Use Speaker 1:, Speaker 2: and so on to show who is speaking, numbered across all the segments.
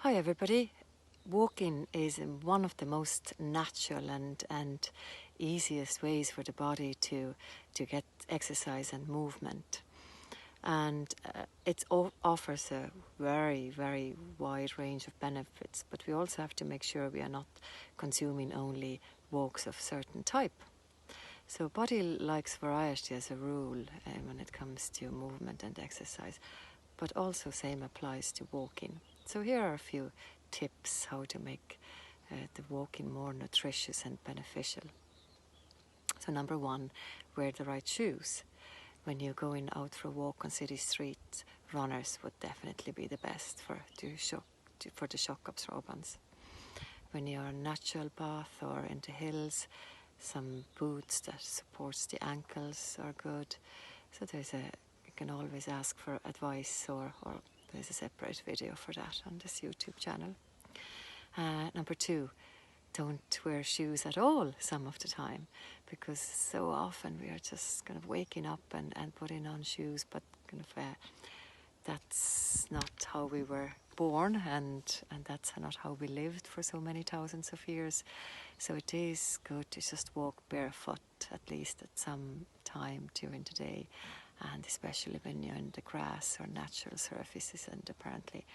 Speaker 1: Hi everybody. Walking is one of the most natural and easiest ways for the body to get exercise and movement. And it offers a very wide range of benefits, but we also have to make sure we are not consuming only walks of certain type. So body likes variety as a rule when it comes to movement and exercise, but also same applies to walking. So here are a few tips how to make the walking more nutritious and beneficial. So number one, wear the right shoes. When you're going out for a walk on city streets, runners would definitely be the best for the shock absorbance. When you're on a natural path or in the hills, some boots that supports the ankles are good. So you can always ask for advice or there's a separate video for that on this YouTube channel. Number two, don't wear shoes at all some of the time, because so often we are just kind of waking up and putting on shoes, but kind of that's not how we were born, and that's not how we lived for so many thousands of years. So it is good to just walk barefoot at least at some time during the day, and especially when you're in the grass or natural surfaces, and apparently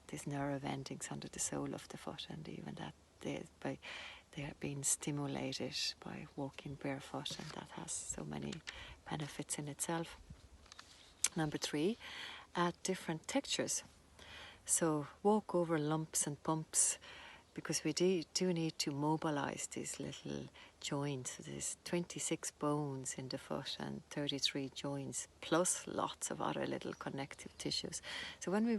Speaker 1: there's nerve endings under the sole of the foot, and even that they are being stimulated by walking barefoot, and that has so many benefits in itself. Number three, add different textures. So walk over lumps and bumps, because we do need to mobilize these little joints. There's 26 bones in the foot and 33 joints, plus lots of other little connective tissues. So when we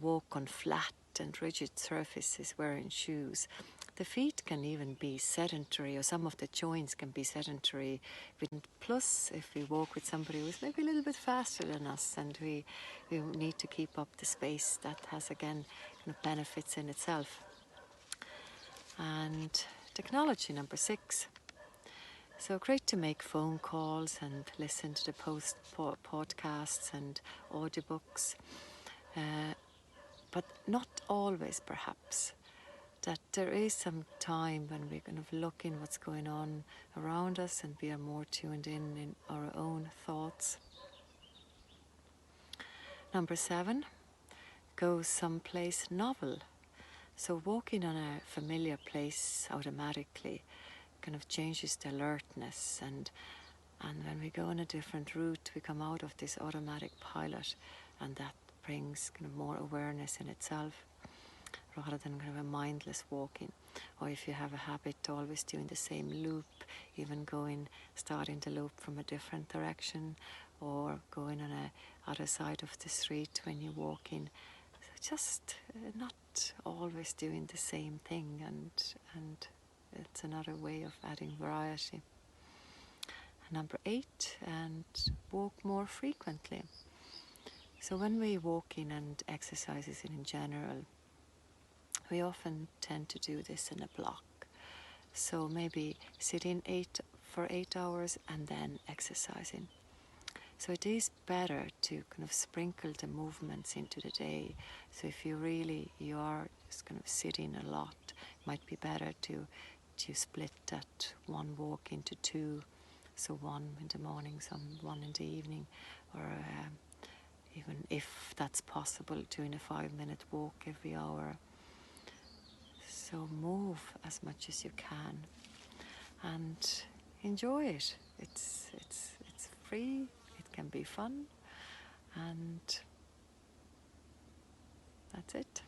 Speaker 1: walk on flat and rigid surfaces wearing shoes, the feet can even be sedentary, or some of the joints can be sedentary. Plus, if we walk with somebody who's maybe a little bit faster than us, and we need to keep up the space, that has again kind of benefits in itself. And technology, number six. So great to make phone calls and listen to the podcasts and audiobooks, but not always perhaps. That there is some time when we're kind of looking what's going on around us and we are more tuned in our own thoughts. Number seven, go someplace novel. So walking on a familiar place automatically kind of changes the alertness, and when we go on a different route, we come out of this automatic pilot, and that brings kind of more awareness in itself, rather than kind of a mindless walking. Or if you have a habit always doing the same loop, even starting the loop from a different direction, or going on a other side of the street when you're walking. So just not always doing the same thing, and it's another way of adding variety. Number eight, and walk more frequently. So when we walking and exercises in general, we often tend to do this in a block. So maybe sitting for 8 hours and then exercising. So it is better to kind of sprinkle the movements into the day. So if you are just kind of sitting a lot, it might be better to split that one walk into two. So one in the morning, one in the evening, or even if that's possible, doing a 5-minute walk every hour. So move as much as you can and enjoy it. It's free, it can be fun, and that's it.